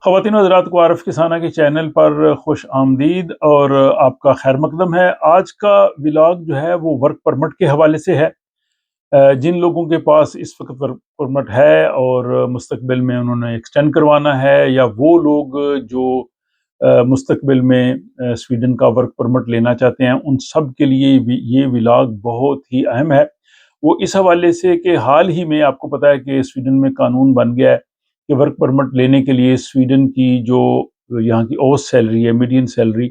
خواتین و حضرات کو عارف کسانہ کے چینل پر خوش آمدید اور آپ کا خیر مقدم ہے۔ آج کا ولاگ جو ہے وہ ورک پرمٹ کے حوالے سے ہے۔ جن لوگوں کے پاس اس وقت ورک پرمٹ ہے اور مستقبل میں انہوں نے ایکسٹینڈ کروانا ہے، یا وہ لوگ جو مستقبل میں سویڈن کا ورک پرمٹ لینا چاہتے ہیں، ان سب کے لیے یہ ولاگ بہت ہی اہم ہے۔ وہ اس حوالے سے کہ حال ہی میں آپ کو پتہ ہے کہ سویڈن میں قانون بن گیا ہے کہ ورک پرمٹ لینے کے لیے سویڈن کی جو یہاں کی اوس سیلری ہے، میڈین سیلری،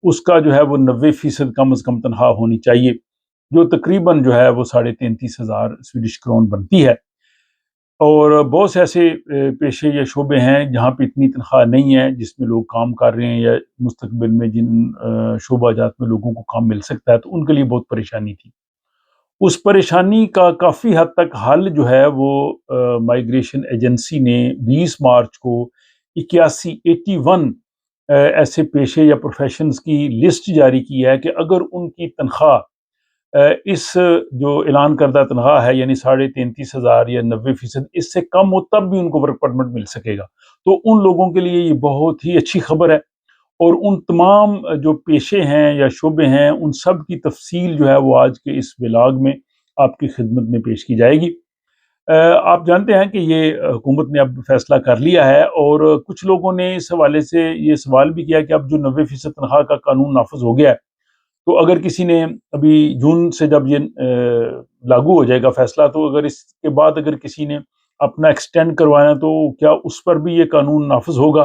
اس کا جو ہے وہ 90% کم از کم تنخواہ ہونی چاہیے، جو تقریباً جو ہے وہ 33,500 سویڈش کرون بنتی ہے۔ اور بہت سے ایسے پیشے یا شعبے ہیں جہاں پہ اتنی تنخواہ نہیں ہے جس میں لوگ کام کر رہے ہیں، یا مستقبل میں جن شعبہ جات میں لوگوں کو کام مل سکتا ہے، تو ان کے لیے بہت پریشانی تھی۔ اس پریشانی کا کافی حد تک حل جو ہے وہ مائیگریشن ایجنسی نے 20 مارچ کو 81 ایسے پیشے یا پروفیشنز کی لسٹ جاری کی ہے کہ اگر ان کی تنخواہ اس جو اعلان کردہ تنخواہ ہے یعنی 33,500 یا 90%، اس سے کم ہو تب بھی ان کو ورک پرمٹ مل سکے گا۔ تو ان لوگوں کے لیے یہ بہت ہی اچھی خبر ہے، اور ان تمام جو پیشے ہیں یا شعبے ہیں ان سب کی تفصیل جو ہے وہ آج کے اس ولاگ میں آپ کی خدمت میں پیش کی جائے گی۔ آپ جانتے ہیں کہ یہ حکومت نے اب فیصلہ کر لیا ہے، اور کچھ لوگوں نے اس حوالے سے یہ سوال بھی کیا کہ اب جو 90% تنخواہ کا قانون نافذ ہو گیا ہے، تو اگر کسی نے ابھی جون سے جب یہ لاگو ہو جائے گا فیصلہ، تو اگر اس کے بعد اگر کسی نے اپنا ایکسٹینڈ کروانا تو کیا اس پر بھی یہ قانون نافذ ہوگا؟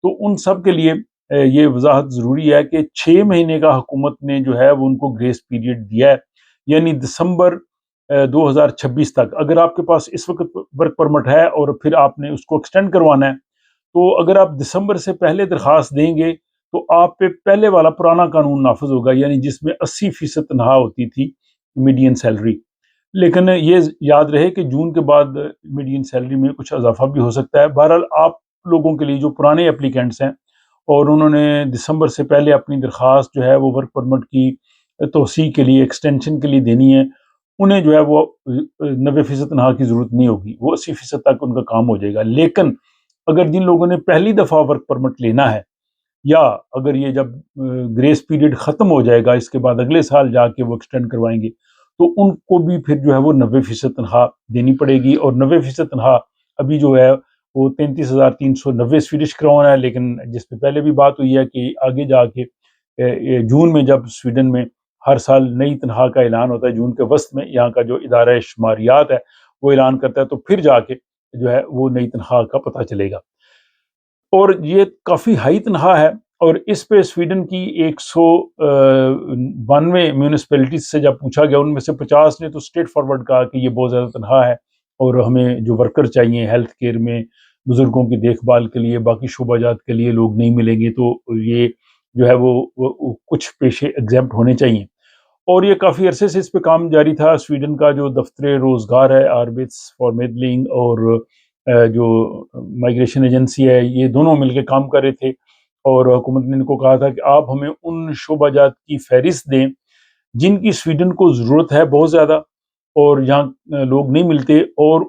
تو ان سب کے لیے یہ وضاحت ضروری ہے کہ 6 مہینے کا حکومت نے جو ہے وہ ان کو گریس پیریڈ دیا ہے، یعنی دسمبر 2026 تک۔ اگر آپ کے پاس اس وقت ورک پرمٹ ہے اور پھر آپ نے اس کو ایکسٹینڈ کروانا ہے، تو اگر آپ دسمبر سے پہلے درخواست دیں گے تو آپ پہ پہلے والا پرانا قانون نافذ ہوگا، یعنی جس میں 80% تنخواہ ہوتی تھی میڈین سیلری۔ لیکن یہ یاد رہے کہ جون کے بعد میڈین سیلری میں کچھ اضافہ بھی ہو سکتا ہے۔ بہرحال آپ لوگوں کے لیے جو پرانے اپلیکینٹس ہیں اور انہوں نے دسمبر سے پہلے اپنی درخواست جو ہے وہ ورک پرمٹ کی توسیع کے لیے، ایکسٹینشن کے لیے دینی ہے، انہیں جو ہے وہ 90% تنخواہ کی ضرورت نہیں ہوگی، وہ 80% تک ان کا کام ہو جائے گا۔ لیکن اگر جن لوگوں نے پہلی دفعہ ورک پرمٹ لینا ہے، یا اگر یہ جب گریس پیریڈ ختم ہو جائے گا اس کے بعد اگلے سال جا کے وہ ایکسٹینڈ کروائیں گے، تو ان کو بھی پھر جو ہے وہ 90% تنخواہ دینی پڑے گی۔ اور 90% تنخواہ ابھی جو ہے وہ 33,390 سویڈش کرون ہے، لیکن جس پہ پہلے بھی بات ہوئی ہے کہ آگے جا کے جون میں جب سویڈن میں ہر سال نئی تنخواہ کا اعلان ہوتا ہے، جون کے وسط میں یہاں کا جو ادارہ شماریات ہے وہ اعلان کرتا ہے، تو پھر جا کے جو ہے وہ نئی تنخواہ کا پتہ چلے گا۔ اور یہ کافی ہائی تنخواہ ہے، اور اس پہ سویڈن کی 192 میونسپلٹیز سے جب پوچھا گیا، ان میں سے 50 نے تو اسٹریٹ فارورڈ کہا کہ یہ بہت زیادہ تنخواہ ہے، اور ہمیں جو ورکر چاہیے ہیلتھ کیئر میں، بزرگوں کی دیکھ بھال کے لیے، باقی شعبہ جات کے لیے لوگ نہیں ملیں گے، تو یہ جو ہے وہ کچھ پیشے ایگزیمپٹ ہونے چاہیے۔ اور یہ کافی عرصے سے اس پہ کام جاری تھا۔ سویڈن کا جو دفتر روزگار ہے، آربیٹس فارمیڈلنگ، اور جو مائیگریشن ایجنسی ہے، یہ دونوں مل کے کام کر رہے تھے، اور حکومت نے ان کو کہا تھا کہ آپ ہمیں ان شعبہ جات کی فہرست دیں جن کی سویڈن کو ضرورت ہے بہت زیادہ، اور جہاں لوگ نہیں ملتے، اور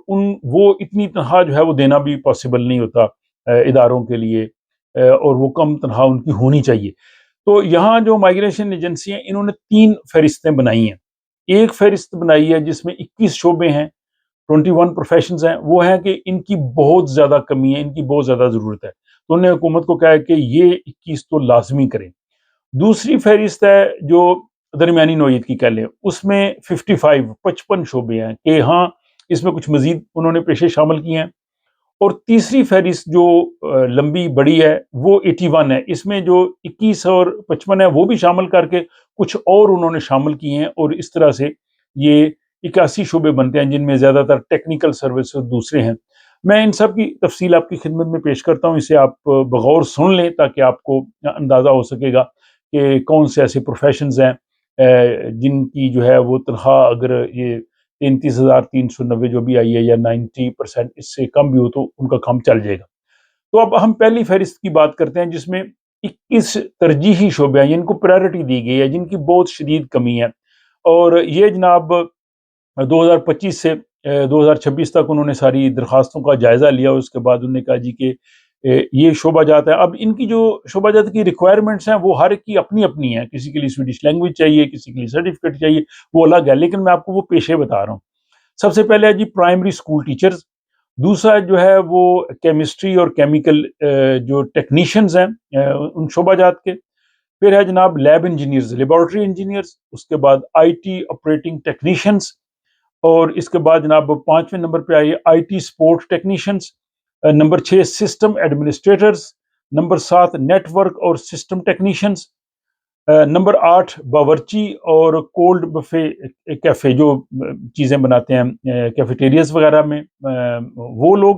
وہ اتنی تنخواہ جو ہے وہ دینا بھی پاسبل نہیں ہوتا اداروں کے لیے، اور وہ کم تنخواہ ان کی ہونی چاہیے۔ تو یہاں جو مائیگریشن ایجنسی ہیں، انہوں نے 3 فہرستیں بنائی ہیں۔ ایک فہرست بنائی ہے جس میں 21 شعبے ہیں، 21 پروفیشنز ہیں، وہ ہیں کہ ان کی بہت زیادہ کمی ہے، ان کی بہت زیادہ ضرورت ہے، تو انہوں نے حکومت کو کہا ہے کہ یہ 21 تو لازمی کریں۔ دوسری فہرست ہے جو درمیانی نوعیت کی کہہ لیں، اس میں 55 شعبے ہیں کہ ہاں اس میں کچھ مزید انہوں نے پیشے شامل کیے ہیں۔ اور تیسری فہرست جو لمبی بڑی ہے وہ 81 ہے، اس میں جو 21 اور 55 ہے وہ بھی شامل کر کے کچھ اور انہوں نے شامل کیے ہیں، اور اس طرح سے یہ 81 شعبے بنتے ہیں، جن میں زیادہ تر ٹیکنیکل سروس اور دوسرے ہیں۔ میں ان سب کی تفصیل آپ کی خدمت میں پیش کرتا ہوں، اسے آپ بغور سن لیں تاکہ آپ کو اندازہ ہو سکے گا کہ کون سے ایسے پروفیشنز ہیں جن کی جو ہے وہ تنخواہ اگر یہ 33,390 جو بھی آئی ہے، یا 90% اس سے کم بھی ہو، تو ان کا کام چل جائے گا۔ تو اب ہم پہلی فہرست کی بات کرتے ہیں، جس میں 21 ترجیحی شعبے ہیں جن کو پرائرٹی دی گئی ہے، جن کی بہت شدید کمی ہے، اور یہ جناب 2025 سے 2026 تک انہوں نے ساری درخواستوں کا جائزہ لیا، اور اس کے بعد انہوں نے کہا جی کہ یہ شعبہ جات ہے. اب ان کی جو شعبہ جات کی ریکوائرمنٹس ہیں وہ ہر ایک کی اپنی اپنی ہیں. کسی کے لیے سویڈش لینگویج چاہیے, کسی کے لیے سرٹیفکیٹ چاہیے, وہ الگ ہے, لیکن میں آپ کو وہ پیشے بتا رہا ہوں. سب سے پہلے ہے جی پرائمری اسکول ٹیچرز. دوسرا جو ہے وہ کیمسٹری اور کیمیکل جو ٹیکنیشینز ہیں ان شعبہ جات کے. پھر ہے جناب لیب انجینئرز, لیبارٹری انجینئرز. اس کے بعد آئی ٹی آپریٹنگ ٹیکنیشینز. اور اس کے بعد جناب 5ویں نمبر پہ آئیے I T support technicians. Number 6 system administrators. Number 7 network اور سسٹم ٹیکنیشینز. نمبر 8 باورچی اور کولڈ بفے کیفے جو چیزیں بناتے ہیں کیفیٹیریاز وغیرہ میں وہ لوگ.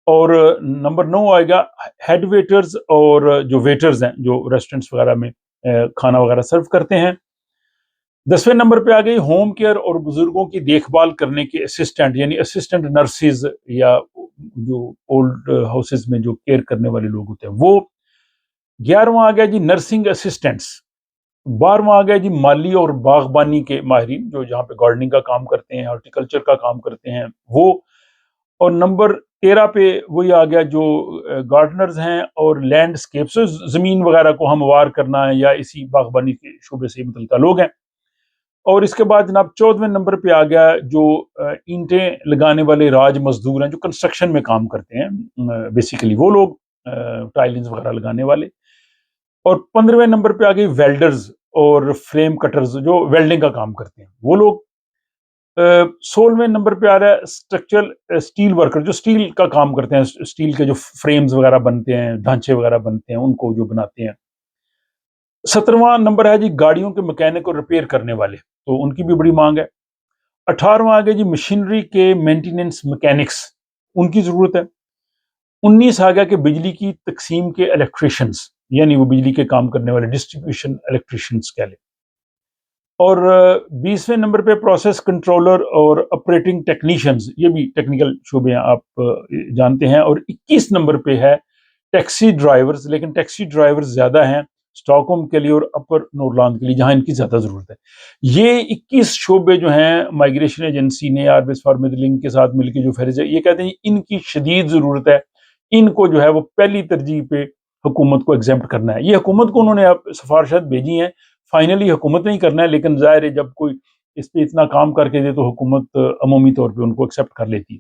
اور نمبر 9 آئے گا ہیڈ ویٹرز اور جو ویٹرز ہیں جو ریسٹورنٹس وغیرہ میں کھانا وغیرہ سرو کرتے ہیں. 10ویں نمبر پہ آ گئی ہوم کیئر اور بزرگوں کی دیکھ بھال کرنے کے اسسٹنٹ, یعنی اسسٹنٹ نرسز یا جو اولڈ ہاؤسز میں جو کیئر کرنے والے لوگ ہوتے ہیں وہ. 11واں آ گیا جی نرسنگ اسسٹنٹس. 12واں آ گیا جی مالی اور باغبانی کے ماہرین جو جہاں پہ گارڈننگ کا کام کرتے ہیں, ہارٹیکلچر کا کام کرتے ہیں وہ. اور نمبر 13 پہ وہی آ گیا جو گارڈنرز ہیں اور لینڈ اسکیپس, زمین وغیرہ کو ہموار کرنا ہے یا اسی باغبانی کے شعبے سے متعلقہ لوگ ہیں. اور اس کے بعد جناب 14ویں نمبر پہ آ گیا جو اینٹیں لگانے والے راج مزدور ہیں جو کنسٹرکشن میں کام کرتے ہیں بیسیکلی وہ لوگ, ٹائلنز وغیرہ لگانے والے. اور 15ویں نمبر پہ آ گئی ویلڈرز اور فریم کٹرز جو ویلڈنگ کا کام کرتے ہیں وہ لوگ. 16ویں نمبر پہ آ رہا ہے اسٹرکچرل اسٹیل ورکر جو اسٹیل کا کام کرتے ہیں, اسٹیل کے جو فریمز وغیرہ بنتے ہیں, ڈھانچے وغیرہ بنتے ہیں, ان کو جو بناتے ہیں. 17واں نمبر ہے جی گاڑیوں کے میکینک اور ریپیئر کرنے والے, تو ان کی بھی بڑی مانگ ہے. 18واں آ گیا جی مشینری کے مینٹیننس میکینکس, ان کی ضرورت ہے. 19 آ گیا کہ بجلی کی تقسیم کے الیکٹریشنز, یعنی وہ بجلی کے کام کرنے والے ڈسٹریبیوشن الیکٹریشنز کہہ لیں. اور 20ویں نمبر پہ پروسیس کنٹرولر اور آپریٹنگ ٹیکنیشینز, یہ بھی ٹیکنیکل شعبے ہیں آپ جانتے ہیں. اور 21 نمبر پہ ہے ٹیکسی ڈرائیورز, لیکن ٹیکسی ڈرائیورز زیادہ ہیں اسٹاک ہوم کے لیے اور اپر نورلانڈ کے لیے جہاں ان کی زیادہ ضرورت ہے. یہ 21 شعبے جو ہیں مائگریشن ایجنسی نے آر بی ایس فارمیڈ لنک کے ساتھ مل کے جو فہرست ہے, یہ کہتے ہیں ان کی شدید ضرورت ہے, ان کو جو ہے وہ پہلی ترجیح پہ حکومت کو ایگزیمپٹ کرنا ہے. یہ حکومت کو انہوں نے سفارشات بھیجی ہیں, فائنلی حکومت نے ہی کرنا ہے, لیکن ظاہر ہے جب کوئی اس پہ اتنا کام کر کے دے تو حکومت عمومی طور پہ ان کو ایکسیپٹ کر لیتی ہے.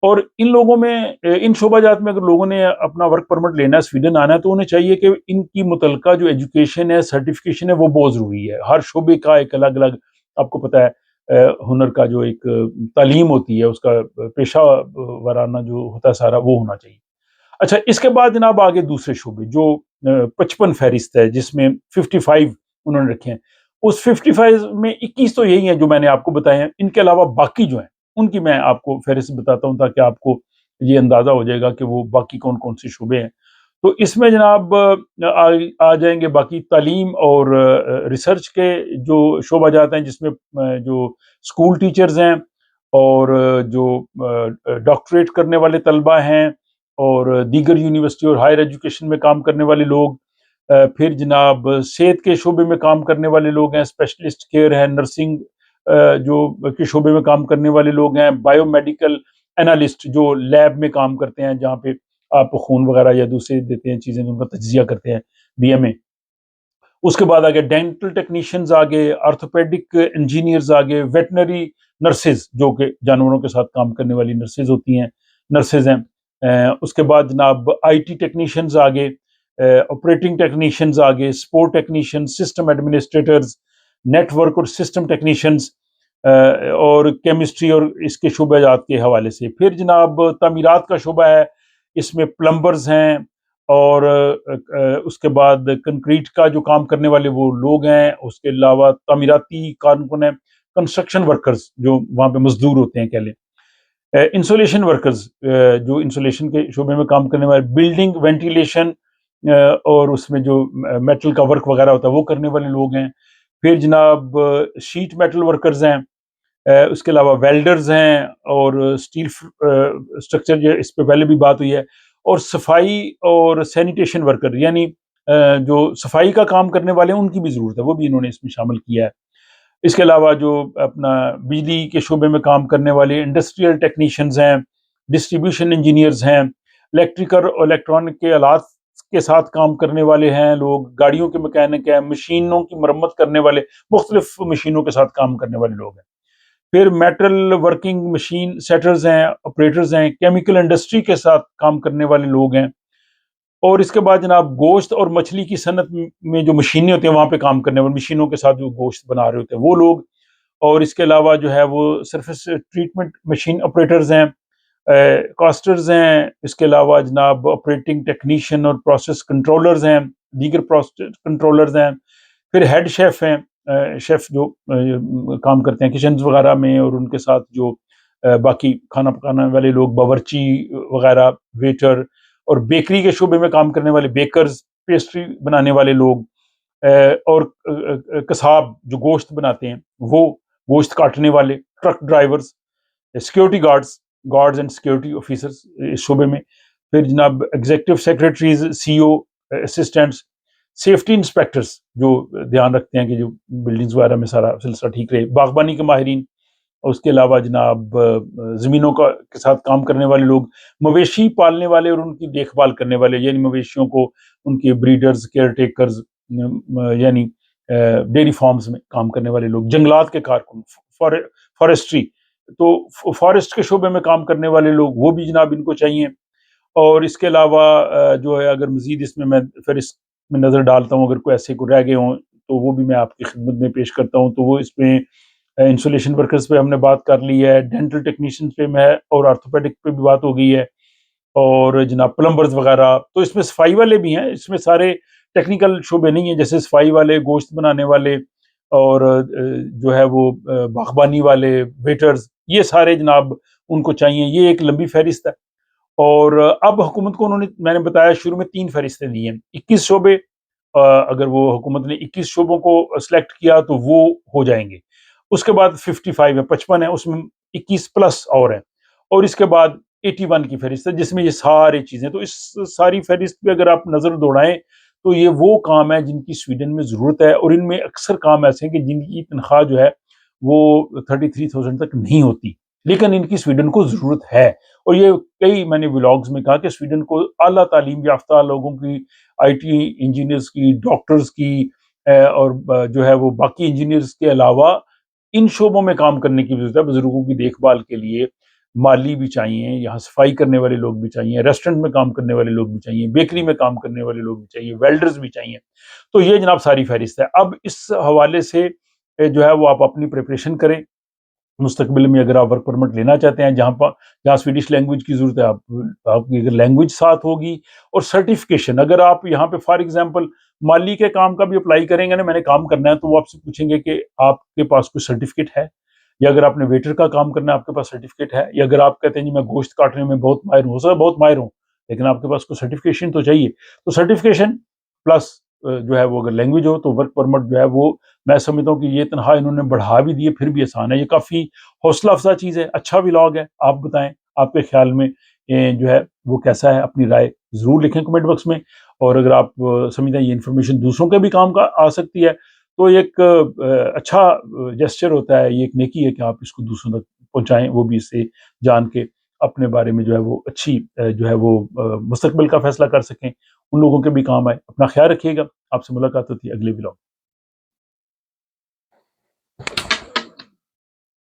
اور ان لوگوں میں ان شعبہ جات میں اگر لوگوں نے اپنا ورک پرمٹ لینا ہے, سویڈن آنا ہے, تو انہیں چاہیے کہ ان کی متعلقہ جو ایجوکیشن ہے, سرٹیفکیشن ہے, وہ بہت ضروری ہے. ہر شعبے کا ایک الگ الگ, آپ کو پتہ ہے ہنر کا جو ایک تعلیم ہوتی ہے, اس کا پیشہ ورانہ جو ہوتا ہے سارا وہ ہونا چاہیے. اچھا, اس کے بعد جناب آگے دوسرے شعبے جو 55 فہرست ہے جس میں 55 انہوں نے رکھے ہیں. اس 55 میں 21 تو یہی ہیں جو میں نے آپ کو بتائے ہیں. ان کے علاوہ باقی جو ہیں ان کی میں آپ کو فہرست بتاتا ہوں تاکہ آپ کو یہ اندازہ ہو جائے گا کہ وہ باقی کون کون سے شعبے ہیں. تو اس میں جناب آ جائیں گے باقی تعلیم اور ریسرچ کے جو شعبہ جات ہیں, جس میں جو اسکول ٹیچرز ہیں اور جو ڈاکٹریٹ کرنے والے طلبہ ہیں اور دیگر یونیورسٹی اور ہائر ایجوکیشن میں کام کرنے والے لوگ. پھر جناب صحت کے شعبے میں کام کرنے والے لوگ ہیں, اسپیشلسٹ کیئر ہے, نرسنگ جو کے شعبے میں کام کرنے والے لوگ ہیں, بایو میڈیکل انالسٹ جو لیب میں کام کرتے ہیں جہاں پہ آپ خون وغیرہ یا دوسرے دیتے ہیں چیزیں ان کا تجزیہ کرتے ہیں, بی ایم اے. اس کے بعد آگے ڈینٹل ٹیکنیشینز آگے, آرتھوپیڈک انجینئرز آگے, ویٹنری نرسز جو کہ جانوروں کے ساتھ کام کرنے والی نرسز ہوتی ہیں, نرسز ہیں. اس کے بعد جناب آئی ٹی ٹیکنیشینز آگے, آپریٹنگ ٹیکنیشینز آگے, support technicians, system administrators, network اور سسٹم ٹیکنیشینز, اور کیمسٹری اور اس کے شعبہ جات کے حوالے سے. پھر جناب تعمیرات کا شعبہ ہے, اس میں پلمبرز ہیں, اور اس کے بعد کنکریٹ کا جو کام کرنے والے وہ لوگ ہیں. اس کے علاوہ تعمیراتی کارکن ہیں, کنسٹرکشن ورکرز جو وہاں پہ مزدور ہوتے ہیں کہہ لیں, انسولیشن ورکرز جو انسولیشن کے شعبے میں کام کرنے والے, بلڈنگ وینٹیلیشن اور اس میں جو میٹل کا ورک وغیرہ ہوتا ہے وہ کرنے والے لوگ ہیں. پھر جناب شیٹ میٹل ورکرز ہیں, اس کے علاوہ ویلڈرز ہیں, اور اسٹیل اسٹرکچر جو اس پہ پہلے بھی بات ہوئی ہے, اور صفائی اور سینیٹیشن ورکر یعنی جو صفائی کا کام کرنے والے ہیں ان کی بھی ضرورت ہے, وہ بھی انہوں نے اس میں شامل کیا ہے. اس کے علاوہ جو اپنا بجلی کے شعبے میں کام کرنے والے انڈسٹریل ٹیکنیشینز ہیں, ڈسٹریبیوشن انجینئرز ہیں, الیکٹریکل اور الیکٹرانک کے آلات کے ساتھ کام کرنے والے ہیں لوگ، گاڑیوں کے مکینک ہیں، مشینوں کی مرمت کرنے والے، مختلف مشینوں کے ساتھ کام کرنے والے لوگ ہیں۔ پھر میٹل ورکنگ مشین سیٹرز ہیں، آپریٹرز ہیں، کیمیکل انڈسٹری کے ساتھ کام کرنے والے لوگ ہیں، اور اس کے بعد جناب گوشت اور مچھلی کی صنعت میں جو مشینیں ہوتی ہیں وہاں پہ کام کرنے والے، مشینوں کے ساتھ جو گوشت بنا رہے ہوتے ہیں وہ لوگ، اور اس کے علاوہ جو ہے وہ سرفیس ٹریٹمنٹ مشین آپریٹرز ہیں، کاسٹرز ہیں، اس کے علاوہ جناب آپریٹنگ ٹیکنیشین اور پروسیس کنٹرولرز ہیں، دیگر پروسیس کنٹرولرز ہیں، پھر ہیڈ شیف ہیں، شیف جو کام کرتے ہیں کچنز وغیرہ میں، اور ان کے ساتھ جو باقی کھانا پکانے والے لوگ، باورچی وغیرہ، ویٹر، اور بیکری کے شعبے میں کام کرنے والے بیکرز، پیسٹری بنانے والے لوگ، اور قصاب جو گوشت بناتے ہیں وہ، گوشت کاٹنے والے، truck drivers, security guards and security officers اس شعبے میں، پھر جناب executive secretaries, C O assistants, safety inspectors جو دھیان رکھتے ہیں کہ جو بلڈنگز وغیرہ میں سارا سلسلہ ٹھیک رہے، باغبانی کے ماہرین، اور اس کے علاوہ جناب زمینوں کے ساتھ کام کرنے والے لوگ، مویشی پالنے والے اور ان کی دیکھ بھال کرنے والے، یعنی مویشیوں کو ان کے بریڈرز، کیئر ٹیکرز، یعنی ڈیری فارمز میں کام کرنے والے لوگ، جنگلات کے کارکن، فارسٹری، تو فارسٹ کے شعبے میں کام کرنے والے لوگ وہ بھی جناب ان کو چاہیے۔ اور اس کے علاوہ جو ہے اگر مزید اس میں فہرست میں نظر ڈالتا ہوں، اگر کوئی ایسے کو رہ گئے ہوں تو وہ بھی میں آپ کی خدمت میں پیش کرتا ہوں۔ تو وہ اس میں انسولیشن ورکرز پہ ہم نے بات کر لی ہے، ڈینٹل ٹیکنیشین پہ میں، اور آرتھوپیڈک پہ بھی بات ہو گئی ہے، اور جناب پلمبرز وغیرہ۔ تو اس میں صفائی والے بھی ہیں، اس میں سارے ٹیکنیکل شعبے نہیں ہیں، جیسے صفائی والے، گوشت بنانے والے، اور جو ہے وہ باغبانی والے، ویٹرز، یہ سارے جناب ان کو چاہیے۔ یہ ایک لمبی فہرست ہے، اور اب حکومت کو انہوں نے، میں نے بتایا شروع میں 3 فہرستیں دی ہیں، 21 شعبے، اگر وہ حکومت نے 21 شعبوں کو سلیکٹ کیا تو وہ ہو جائیں گے۔ اس کے بعد 55 ہے، 55 ہے، اس میں 21 پلس اور ہیں، اور اس کے بعد 81 کی فہرست ہے جس میں یہ ساری چیزیں۔ تو اس ساری فہرست پہ اگر آپ نظر دوڑائیں تو یہ وہ کام ہے جن کی سویڈن میں ضرورت ہے، اور ان میں اکثر کام ایسے ہیں کہ جن کی تنخواہ جو ہے وہ 33,000 تک نہیں ہوتی، لیکن ان کی سویڈن کو ضرورت ہے۔ اور یہ کئی میں نے ولاگز میں کہا کہ سویڈن کو اعلیٰ تعلیم یافتہ لوگوں کی، آئی ٹی انجینئرز کی، ڈاکٹرز کی، اور جو ہے وہ باقی انجینئرز کے علاوہ ان شعبوں میں کام کرنے کی ضرورت ہے۔ بزرگوں کی دیکھ بھال کے لیے مالی بھی چاہیے، یہاں صفائی کرنے والے لوگ بھی چاہیے، ریسٹورنٹ میں کام کرنے والے لوگ بھی چاہیے، بیکری میں کام کرنے والے لوگ بھی چاہیے، ویلڈرز بھی چاہیے۔ تو یہ جناب ساری فہرست ہے۔ اب اس حوالے سے جو ہے وہ آپ اپنی پریپریشن کریں، مستقبل میں اگر آپ ورک پرمٹ لینا چاہتے ہیں جہاں سویڈش لینگویج کی ضرورت ہے، آپ کی اگر لینگویج ساتھ ہوگی، اور سرٹیفکیشن، اگر آپ یہاں پہ فار ایگزامپل مالی کے کام کا بھی اپلائی کریں گے نا، میں نے کام کرنا ہے، تو وہ آپ سے پوچھیں گے کہ آپ کے پاس کوئی سرٹیفکیٹ ہے، یا اگر آپ نے ویٹر کا کام کرنا ہے آپ کے پاس سرٹیفکیٹ ہے، یا اگر آپ کہتے ہیں جی میں گوشت کاٹنے میں بہت ماہر ہوں، ہو سکتا ہے بہت ماہر ہوں لیکن آپ کے پاس کوئی سرٹیفکیشن تو چاہیے۔ تو سرٹیفکیشن پلس جو ہے وہ اگر لینگویج ہو تو ورک پرمٹ جو ہے وہ، میں سمجھتا ہوں کہ یہ تنخواہ انہوں نے بڑھا بھی دی ہے، پھر بھی آسان ہے، یہ کافی حوصلہ افزا چیز ہے، اچھا ولاگ ہے۔ آپ بتائیں آپ کے خیال میں جو ہے وہ کیسا ہے، اپنی رائے ضرور لکھیں کمنٹ باکس میں، اور اگر آپ سمجھتے ہیں یہ انفارمیشن دوسروں کے بھی کام کا آ سکتی ہے تو ایک اچھا جیسچر ہوتا ہے، یہ ایک نیکی ہے کہ آپ اس کو دوسروں تک پہنچائیں، وہ بھی اس سے جان کے اپنے بارے میں جو ہے وہ اچھی جو ہے وہ مستقبل کا فیصلہ کر سکیں، ان لوگوں کے بھی کام آئے۔ اپنا خیال رکھیے گا، آپ سے ملاقات ہوتی ہے اگلے ولاگ۔